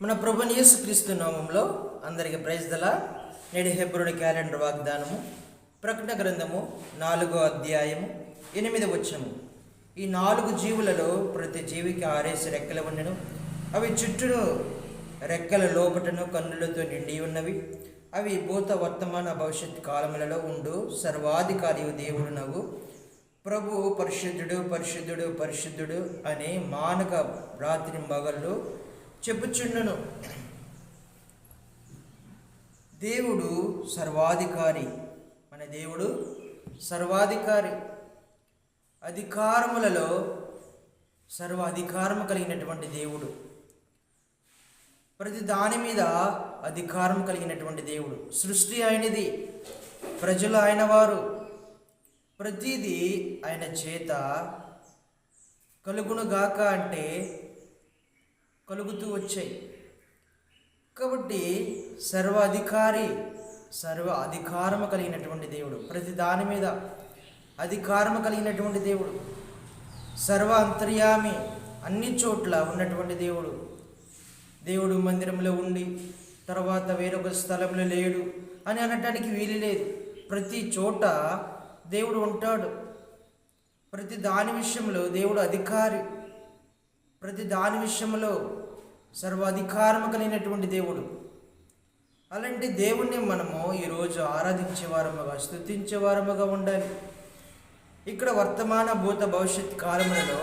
మన ప్రభువైన యేసుక్రీస్తు నామములో అందరికీ ప్రైజ్ దలా. నేడు హెబ్రోను క్యాలెండర్ వాగ్దానము ప్రకటన గ్రంథము 4వ అధ్యాయము 8వ వచనము. ఈ 4 జీవులలో ప్రతి జీవికి 6 రెక్కలు ఉండెను. అవి చుట్టూను రెక్కల లోపటను కన్నులతో నిండి ఉన్నవి. అవి భూత వర్తమాన భవిష్యత్ కాలములలో ఉండు సర్వాధికారియు దేవుడునగు ప్రభు పరిశుద్ధుడు పరిశుద్ధుడు పరిశుద్ధుడు అని మానక రాత్రి మగళ్ళు చెప్పుచుండును. దేవుడు సర్వాధికారి. మన దేవుడు సర్వాధికారి. అధికారములలో సర్వ అధికారము కలిగినటువంటి దేవుడు. ప్రతి దాని మీద అధికారం కలిగినటువంటి దేవుడు. సృష్టి ఆయనది, ప్రజలు ఆయన వారు. ప్రతిదీ ఆయన చేత కలుగునుగాక అంటే కలుగుతూ వచ్చాయి. కాబట్టి సర్వ అధికారము కలిగినటువంటి దేవుడు. ప్రతి దాని మీద అధికారము కలిగినటువంటి దేవుడు. సర్వ అంతర్యామి, అన్ని చోట్ల ఉన్నటువంటి దేవుడు. దేవుడు మందిరంలో ఉండి తర్వాత వేరొక స్థలంలో లేడు అని అనటానికి వీలు లేదు. ప్రతి చోట దేవుడు ఉంటాడు. ప్రతి దాని విషయంలో దేవుడు అధికారి. ప్రతి దాని విషయంలో సర్వాధికారము కలిగినటువంటి దేవుడు. అలాంటి దేవుణ్ణి మనము ఈరోజు ఆరాధించే వారముగా, స్తుతించే వారముగా ఉండాలి. ఇక్కడ వర్తమాన భూత భవిష్యత్ కాలములలో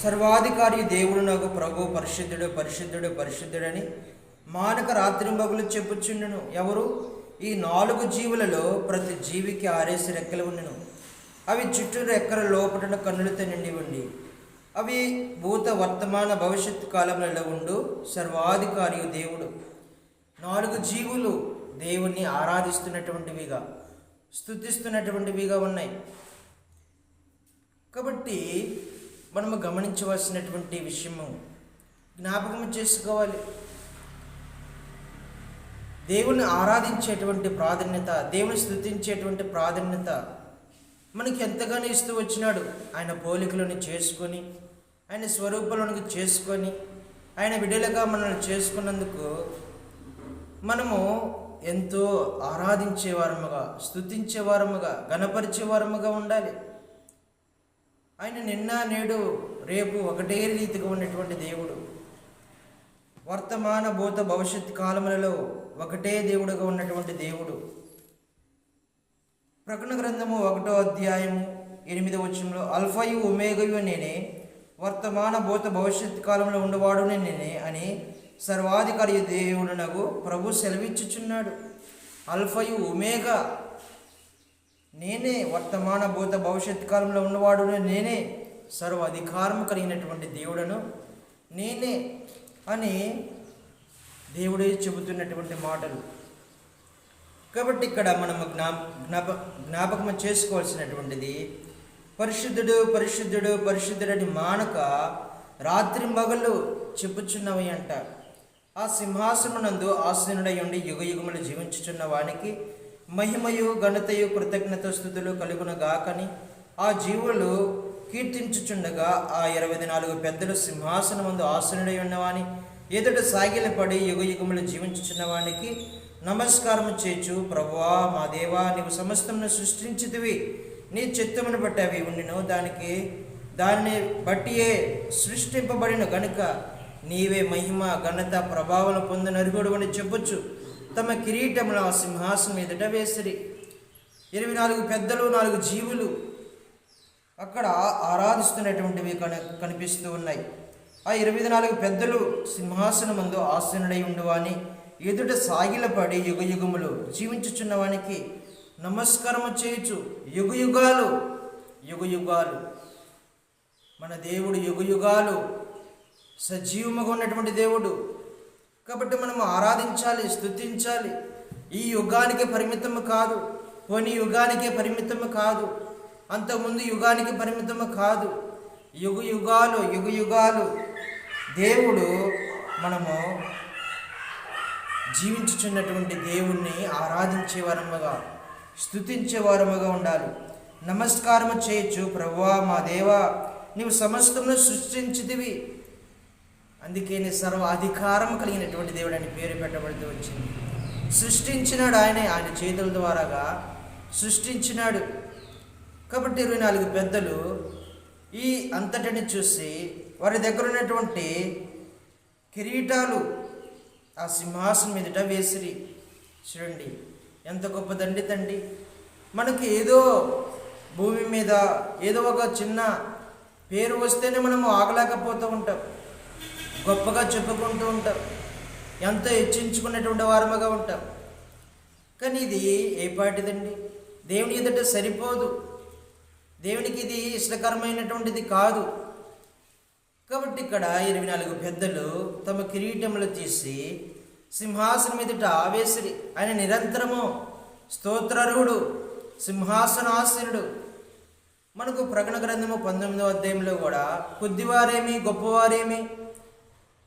సర్వాధికారి దేవుడు నాకు ప్రభు పరిశుద్ధుడు పరిశుద్ధుడు పరిశుద్ధుడని మానక రాత్రింబగులు చెప్పుచుండును. ఎవరు? ఈ 4 జీవులలో ప్రతి జీవికి 6 రెక్కలు ఉండెను. అవి చుట్టూ రెక్కల లోపట కన్నులతో నిండి ఉండి అవి భూత వర్తమాన భవిష్యత్ కాలములలో ఉండు సర్వాధికారియు దేవుడు. 4 జీవులు దేవుణ్ణి ఆరాధిస్తున్నటువంటివిగా, స్తుతిస్తున్నటువంటివిగా ఉన్నాయి. కాబట్టి మనము గమనించవలసినటువంటి విషయము, జ్ఞాపకం చేసుకోవాలి. దేవుని ఆరాధించేటువంటి ప్రాధాన్యత, దేవుని స్తుతించేటువంటి ప్రాధాన్యత మనకి ఎంతగానో ఇస్తూ వచ్చినాడు. ఆయన పోలికలను చేసుకొని, ఆయన స్వరూపంలోనికి చేసుకొని, ఆయన బిడ్డలుగా మనల్ని చేసుకున్నందుకు మనము ఎంతో ఆరాధించేవారముగా, స్తుతించేవారముగా, గణపరిచేవారముగా ఉండాలి. ఆయన నిన్న నేడు రేపు ఒకటే రీతిగా ఉన్నటువంటి దేవుడు. వర్తమాన భూత భవిష్యత్ కాలములలో ఒకటే దేవుడుగా ఉన్నటువంటి దేవుడు. ప్రకటన గ్రంథము 1వ అధ్యాయము 8వ వచనంలో అల్ఫయు ఒమేగయు నేనే, వర్తమాన భూత భవిష్యత్ కాలంలో ఉండవాడు నేనే అని సర్వాధికారి దేవుడునగు ప్రభు సెలవిచ్చుచున్నాడు. అల్ఫయు ఒమేగా నేనే, వర్తమాన భూత భవిష్యత్ కాలంలో ఉన్నవాడు నేనే, సర్వ అధికారము కలిగినటువంటి దేవుడను నేనే అని దేవుడే చెబుతున్నటువంటి మాటలు. కాబట్టి ఇక్కడ మనము జ్ఞాపకం చేసుకోవాల్సినటువంటిది, పరిశుద్ధుడు పరిశుద్ధుడు పరిశుద్ధుడని మానక రాత్రింబగళ్ళు చెప్పుచున్నవి అంట. ఆ సింహాసనమునందు ఆసీనుడై ఉండి యుగయుగములు జీవించుచున్న వానికి మహిమయు ఘనతయు కృతజ్ఞత స్తుతులు కలుగునగాకని ఆ జీవులు కీర్తించుచుండగా ఆ 24 పెద్దలు సింహాసనమందు ఆసీనుడై ఉన్నవాని ఎదుట సాగిలపడి యుగయుగములు జీవించుచున్న వానికి నమస్కారము చేచు, ప్రభువా మా దేవా, నీవు సమస్తమును సృష్టించితివి, నీ చిత్తమును బట్టి అవి ఉండిను, దాన్ని బట్టియే సృష్టింపబడిన గనుక నీవే మహిమ ఘనత ప్రభావం పొందనరుగుడు అని చెప్పొచ్చు. తమ కిరీటమును ఆ సింహాసనం ఎదుట వేసిరి. 24 పెద్దలు 4 జీవులు అక్కడ ఆరాధిస్తున్నటువంటివి కనిపిస్తూ ఉన్నాయి. ఆ 24 పెద్దలు సింహాసనమందు ఆసీనుడై ఉండువాని ఎదుట సాగిలపడి యుగయుగములు జీవించుచున్నవానికి నమస్కారము చేయుచు. యుగయుగాలు మన దేవుడు యుగయుగాలు సజీవముగా ఉన్నటువంటి దేవుడు. కాబట్టి మనము ఆరాధించాలి, స్తుతించాలి. ఈ యుగానికి పరిమితము కాదు, పోనీ యుగానికే పరిమితము కాదు, అంతకుముందు యుగానికి పరిమితము కాదు. యుగయుగాలు దేవుడు మనము జీవించుచున్నటువంటి దేవుణ్ణి ఆరాధించే వారముగా, స్తుతించే వారముగా ఉండాలి. నమస్కారము చేయొచ్చు. ప్రభువా మా దేవా, నీవు సమస్తమును సృష్టించితివి. అందుకే నీ సర్వ అధికారం కలిగినటువంటి దేవుడు అని పేరు పెట్టబడుతూ వచ్చింది. సృష్టించినాడు ఆయనే, ఆయన చేతుల ద్వారాగా సృష్టించినాడు. కాబట్టి 24 పెద్దలు ఈ అంతటిని చూసి వారి దగ్గర ఉన్నటువంటి కిరీటాలు ఆ సింహాసనం మీదట వేసిరి. చూడండి ఎంత గొప్ప తండ్రి. మనకి ఏదో భూమి మీద ఏదో ఒక చిన్న పేరు వస్తేనే మనము ఆగలేకపోతూ ఉంటాం, గొప్పగా చెప్పుకుంటూ ఉంటాం, ఎంతో హెచ్చించుకునేటువంటి వారముగా ఉంటాం. కానీ ఇది ఏ పాటిదండి? దేవుని ఎదుట సరిపోదు, దేవునికి ఇది ఇష్టకరమైనటువంటిది కాదు. కాబట్టి ఇక్కడ 24 పెద్దలు తమ కిరీటములు తీసి సింహాసనం ఎదుట వేసిరి. ఆయన నిరంతరము స్తోత్రార్హుడు, సింహాసనాసనుడు. మనకు ప్రకటన గ్రంథము 19వ అధ్యాయంలో కూడా కొద్దివారేమి గొప్పవారేమి,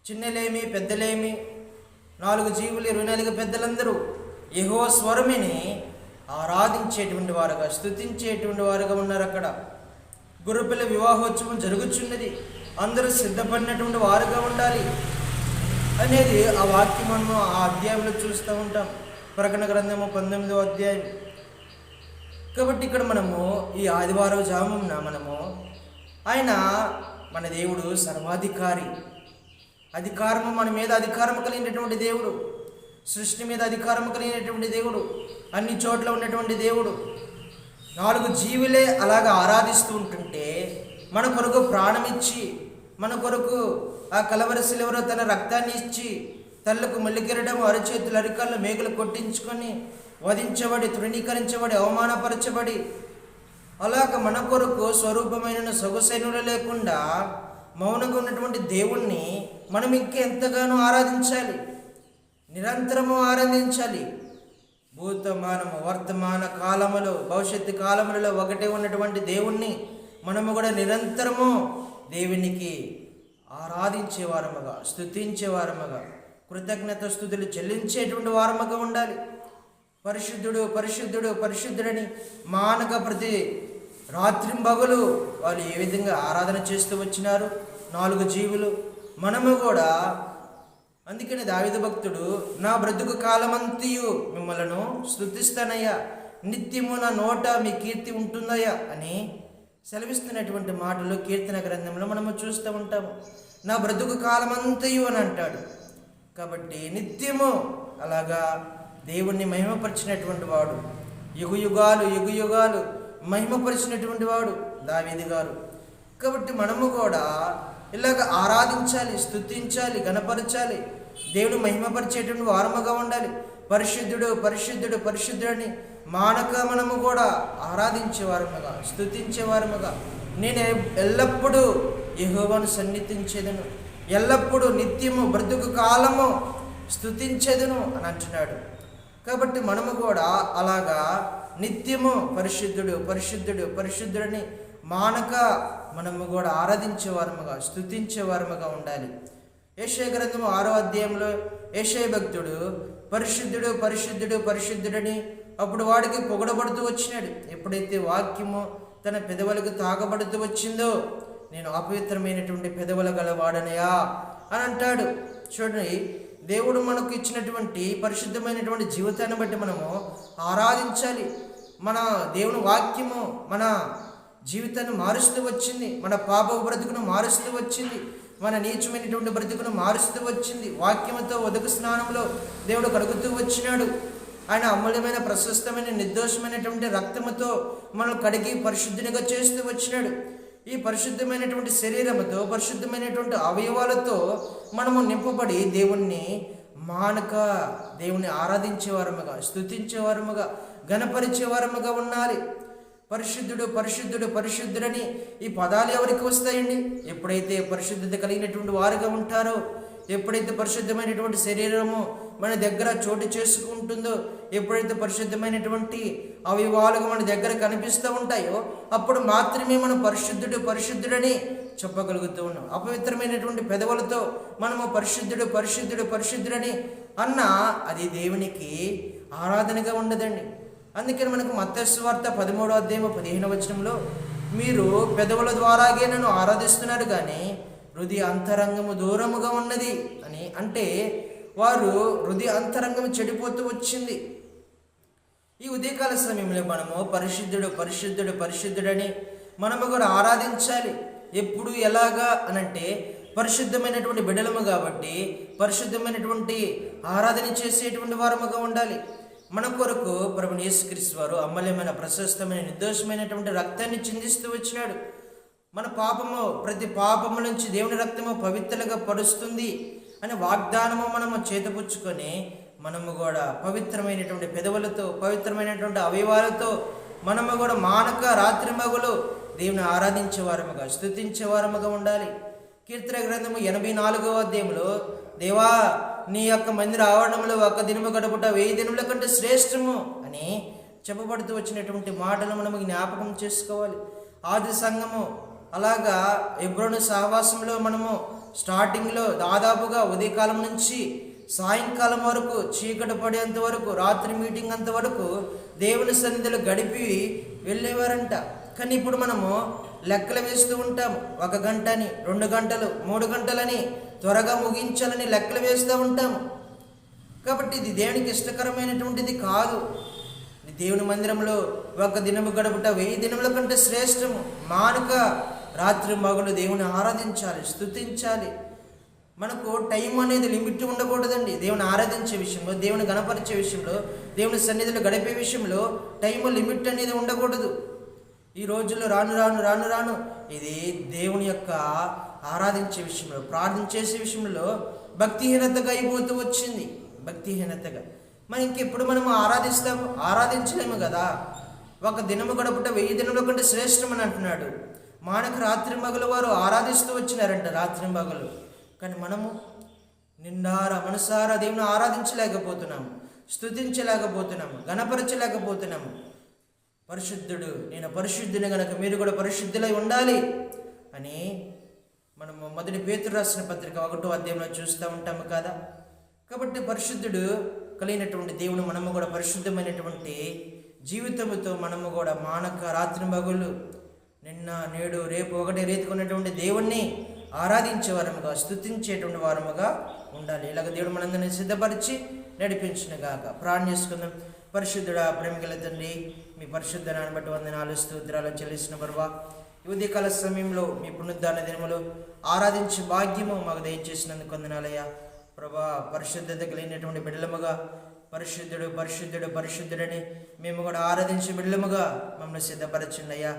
చిన్నలేమి పెద్దలేమి, 4 జీవులు 24 పెద్దలందరూ యెహోవా స్వరమిని ఆరాధించేటువంటి వారుగా, స్తుతించేటువంటి వారుగా ఉన్నారు. అక్కడ గుర్రపిల్ల వివాహోత్సవం జరుగుచున్నది, అందరూ సిద్ధపడినటువంటి వారుగా ఉండాలి అనేది ఆ వాక్యం మనము ఆ అధ్యాయంలో చూస్తూ ఉంటాం. ప్రకటన గ్రంథము 19వ అధ్యాయం. కాబట్టి ఇక్కడ మనము ఈ ఆదివారం జామున మనము ఆయన మన దేవుడు సర్వాధికారి, అధికారము మన మీద అధికారము కలిగినటువంటి దేవుడు, సృష్టి మీద అధికారము కలిగినటువంటి దేవుడు, అన్ని చోట్ల ఉన్నటువంటి దేవుడు. 4 జీవులే అలాగ ఆరాధిస్తూ ఉంటుంటే మన కొరకు ప్రాణమిచ్చి, మన కొరకు ఆ కలవరి శిలువలో తన రక్తాన్ని ఇచ్చి, తల్లకు మల్లికెరడం, అరచేతులు అరికాళ్ళు మేకులు కొట్టించుకొని వధించబడి, తృణీకరించబడి, అవమానపరచబడి, అలాగ మన కొరకు స్వరూపమైన సొగసైనులు లేకుండా మౌనంగా ఉన్నటువంటి దేవుణ్ణి మనం ఇంకెంతగానో ఆరాధించాలి, నిరంతరము ఆరాధించాలి. భూతమానము వర్తమాన కాలములో భవిష్యత్తు కాలములలో ఒకటే ఉన్నటువంటి దేవుణ్ణి మనము కూడా నిరంతరము దేవునికి ఆరాధించే వారముగా, స్తుతించే వారముగా, కృతజ్ఞత స్తుతులు చెల్లించేటువంటి వారముగా ఉండాలి. పరిశుద్ధుడు పరిశుద్ధుడు పరిశుద్ధుడని మానక ప్రతి రాత్రింబగలు వాళ్ళు ఏ విధంగా ఆరాధన చేస్తూ వచ్చినారు 4 జీవులు, మనము కూడా. అందుకని దావీదు భక్తుడు, నా బ్రతుకు కాలమంతయు మిమ్మలను స్తుతిస్తానయ్యా, నిత్యము నా నోట మీ కీర్తి ఉంటుందయ్యా అని సెలవిస్తున్నటువంటి మాటలు కీర్తన గ్రంథంలో మనము చూస్తూ ఉంటాము. నా బ్రతుకు కాలమంతయు అని అంటాడు. కాబట్టి నిత్యము అలాగా దేవుణ్ణి మహిమపరిచినటువంటి వాడు, యుగయుగాలు మహిమపరిచినటువంటి వాడు దావీదు గారు. కాబట్టి మనము కూడా ఇలాగ ఆరాధించాలి, స్తుతించాలి, గణపరచాలి, దేవుడు మహిమపరిచేటువంటి వారముగా ఉండాలి. పరిశుద్ధుడు పరిశుద్ధుడు పరిశుద్ధుడని మానక మనము కూడా ఆరాధించే వారముగా, స్తుతించే వారముగా, నేను ఎల్లప్పుడూ యెహోవాను సన్నిధించేదను, ఎల్లప్పుడూ నిత్యము బ్రతుకు కాలము స్తుతించేదను అని అంటున్నాడు. కాబట్టి మనము కూడా అలాగా నిత్యము పరిశుద్ధుడు పరిశుద్ధుడు పరిశుద్ధుడని మానక మనము కూడా ఆరాధించే వారముగా, స్తుతించే వారముగా ఉండాలి. యెషయా గ్రంథము 6వ అధ్యాయంలో యెషయా భక్తుడు పరిశుద్ధుడు పరిశుద్ధుడు పరిశుద్ధుడని అప్పుడు వాడికి పొగడబడుతూ వచ్చినాడు. ఎప్పుడైతే వాక్యము తన పెదవులకు తాగబడుతూ వచ్చిందో, నేను అపవిత్రమైనటువంటి పెదవుల గలవాడనయా అని అంటాడు. చూడండి, దేవుడు మనకు ఇచ్చినటువంటి పరిశుద్ధమైనటువంటి జీవితాన్ని బట్టి మనము ఆరాధించాలి. మన దేవుని వాక్యము మన జీవితాన్ని మారుస్తూ వచ్చింది, మన పాప బ్రతుకును మారుస్తూ వచ్చింది, మన నీచమైనటువంటి బ్రతుకును మారుస్తూ వచ్చింది. వాక్యముతో ఉదక స్నానంలో దేవుడు కడుగుతూ వచ్చినాడు. ఆయన అమూల్యమైన ప్రశస్తమైన నిర్దోషమైనటువంటి రక్తముతో మనల్ని కడిగి పరిశుద్ధినిగా చేస్తూ వచ్చినాడు. ఈ పరిశుద్ధమైనటువంటి శరీరముతో, పరిశుద్ధమైనటువంటి అవయవాలతో మనము నింపబడి దేవుణ్ణి మానక దేవుణ్ణి ఆరాధించేవారముగా, స్తుతించేవారముగా, ఘనపరిచేవారముగా ఉండాలి. పరిశుద్ధుడు పరిశుద్ధుడు పరిశుద్ధుడని ఈ పదాలు ఎవరికి వస్తాయండి? ఎప్పుడైతే పరిశుద్ధత కలిగినటువంటి వారుగా ఉంటారో, ఎప్పుడైతే పరిశుద్ధమైనటువంటి శరీరము మన దగ్గర చోటు చేసుకుంటుందో, ఎప్పుడైతే పరిశుద్ధమైనటువంటి అవయవాలుగా మన దగ్గర కనిపిస్తూ ఉంటాయో, అప్పుడు మాత్రమే మనం పరిశుద్ధుడు పరిశుద్ధుడని చెప్పగలుగుతూ ఉన్నాం. అపవిత్రమైనటువంటి పెదవులతో మనము పరిశుద్ధుడు పరిశుద్ధుడు పరిశుద్ధుడని అన్నా అది దేవునికి ఆరాధనగా ఉండదండి. అందుకని మనకు మత్తయి సువార్త 13వ అధ్యాయం 15వ వచనంలో మీరు పెదవుల ద్వారాగే నన్ను ఆరాధిస్తున్నారు కానీ హృదయ అంతరంగము దూరముగా ఉన్నది అని. అంటే వారు హృదయ అంతరంగము చెడిపోతూ వచ్చింది. ఈ ఉదయకాల సమయంలో మనము పరిశుద్ధుడు పరిశుద్ధుడు పరిశుద్ధుడని మనము కూడా ఆరాధించాలి. ఎప్పుడు ఎలాగా అనంటే పరిశుద్ధమైనటువంటి బిడ్డలము కాబట్టి పరిశుద్ధమైనటువంటి ఆరాధన చేసేటువంటి వారముగా ఉండాలి. మన కొరకు ప్రభువైన యేసుక్రీస్తు వారు అమూల్యమైన ప్రశస్తమైన నిర్దోషమైనటువంటి రక్తాన్ని చిందిస్తూ వచ్చినాడు. మన పాపము ప్రతి పాపము నుంచి దేవుని రక్తము పవిత్రగా పరుస్తుంది అనే వాగ్దానము మనము చేతపుచ్చుకొని మనము కూడా పవిత్రమైనటువంటి పెదవులతో పవిత్రమైనటువంటి అవయవాలతో మనము కూడా మానక రాత్రి మగులు దేవుని ఆరాధించే వారముగా స్తుతించే వారముగా ఉండాలి. కీర్తన గ్రంథము 84వ అధ్యాయంలో దేవా నీ యొక్క మందిర ఆవరణంలో ఒక దినము గడుపుట 1000 దినముల కంటే శ్రేష్టము అని చెప్పబడుతూ వచ్చినటువంటి మాటలు మనము జ్ఞాపకం చేసుకోవాలి. ఆది సంఘము అలాగా హెబ్రోను సహవాసంలో మనము స్టార్టింగ్లో దాదాపుగా ఉదయకాలం నుంచి సాయంకాలం వరకు చీకటి పడేంత వరకు రాత్రి మీటింగ్ అంతవరకు దేవుని సన్నిధిలో గడిపి వెళ్ళేవారంట. కానీ ఇప్పుడు మనము లెక్కలు వేస్తూ ఉంటాము. 1 గంటని 2 గంటలు 3 గంటలని త్వరగా ముగించాలని లెక్కలు వేస్తూ ఉంటాము. కాబట్టి ఇది దేవునికి ఇష్టకరమైనటువంటిది కాదు. దేవుని మందిరంలో 1 దినము గడుపుట 1000 దినముల కంటే శ్రేష్టము. మానుక రాత్రి మగులు దేవుని ఆరాధించాలి, స్తుతించాలి. మనకు టైం అనేది లిమిట్ ఉండకూడదండి. దేవుని ఆరాధించే విషయంలో, దేవుని గణపరిచే విషయంలో, దేవుని సన్నిధిలో గడిపే విషయంలో టైం లిమిట్ అనేది ఉండకూడదు. ఈ రోజుల్లో రాను రాను రాను రాను ఇది దేవుని యొక్క ఆరాధించే విషయంలో, ప్రార్థన చేసే విషయంలో భక్తిహీనతగా అయిపోతూ వచ్చింది. భక్తిహీనతగా మరి ఇంకెప్పుడు మనము ఆరాధిస్తాము? ఆరాధించలేము కదా. 1 దినము గడుపుట 1000 దినముల కంటే శ్రేష్టమని అంటున్నాడు. మానక రాత్రి మగులు వారు ఆరాధిస్తూ వచ్చినారంట రాత్రి మగులు. కానీ మనము నిండారా మనసారా దేవుని ఆరాధించలేకపోతున్నాము, స్తుతించలేకపోతున్నాము, గణపరచలేకపోతున్నాము. పరిశుద్ధుడు నేను పరిశుద్ధుని గనక మీరు కూడా పరిశుద్ధులై ఉండాలి అని మనము 1 పేతురు రాసిన పత్రిక 1వ అధ్యాయంలో చూస్తూ ఉంటాము కదా. కాబట్టి పరిశుద్ధుడు కలిగినటువంటి దేవుని మనము కూడా పరిశుద్ధమైనటువంటి జీవితముతో మనము కూడా మానక రాత్రి మగులు నిన్న నేడు రేపు ఒకటే రీతికున్నటువంటి దేవుణ్ణి ఆరాధించే వారముగా స్తుతించేటువంటి వారముగా ఉండాలి. ఇలాగ దేవుడు మనందరినీ సిద్ధపరిచి నడిపించునుగాక. ప్రార్థన చేసుకుందాం. పరిశుద్ధుడా ప్రేమికుల తండ్రి, మీ పరిశుద్ధ నాన్ని బట్టి వందనాలు స్తోత్రాలు చెల్లిసిన బరువా ఈ ఉదయకాల సమయంలో మీ పునరుద్ధాన దినములు ఆరాధించే భాగ్యము మాకు దయచేసినందుకు వందనాలయ్యా. ప్రభా పరిశుద్ధత కలిగినటువంటి బిడ్డలముగా పరిశుద్ధుడు పరిశుద్ధుడు పరిశుద్ధుడని మేము కూడా ఆరాధించే బిడ్డలముగా మమ్మల్ని సిద్ధపరచండి అయ్యా.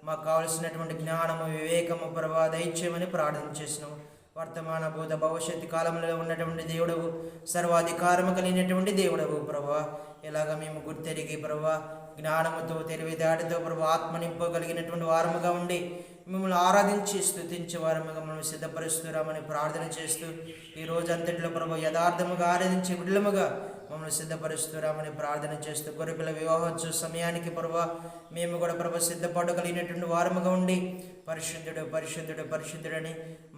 మాకు కావలసినటువంటి జ్ఞానము వివేకము ప్రభా దయచేయమని ప్రార్థన చేసినాము. వర్తమాన భూత భవిష్యత్తు కాలంలో ఉన్నటువంటి దేవుడవు, సర్వాధికారము కలిగినటువంటి దేవుడవు ప్రభా. ఇలాగ మేము గుర్తెరిగి ప్రభా జ్ఞానముతో తెలివితేటతో ప్రభా ఆత్మ నింపగలిగినటువంటి వారముగా ఉండి మిమ్మల్ని ఆరాధించి స్తుతించే వారముగా మనం సిద్ధపరుస్తున్నామని ప్రార్థన చేస్తూ ఈ రోజు అంతటిలో ప్రభా యథార్థముగా ఆరాధించే బిడ్డలముగా మమ్మల్ని సిద్ధపరుస్తున్నామని ప్రార్థన చేస్తూ గొర్రెపిల్ల వివాహోత్సవ సమయానికి ప్రభా మేము కూడా ప్రభా సిద్ధపడగలిగినటువంటి వారముగా ఉండి పరిశుద్ధుడు పరిశుద్ధుడు పరిశుద్ధుడని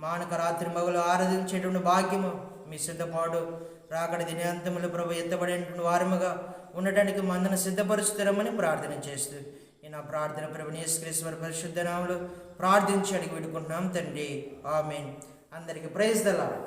మానక రాత్రి మగులు ఆరాధించేటువంటి భాగ్యము మీ సిద్ధపాడు రాకడ దినాంతములు ప్రభు ఎత్తబడినటువంటి వారముగా ఉండటానికి మందను సిద్ధపరుస్తారమని ప్రార్థన చేస్తూ ఈ నా ప్రార్థన ప్రభువైన యేసుక్రీస్తు వారి పరిశుద్ధ నామములో ప్రార్థించి అడిగి పెట్టుకుంటున్నాం తండ్రి. ఆమేన్. అందరికీ ప్రైజ్ ది లార్డ్.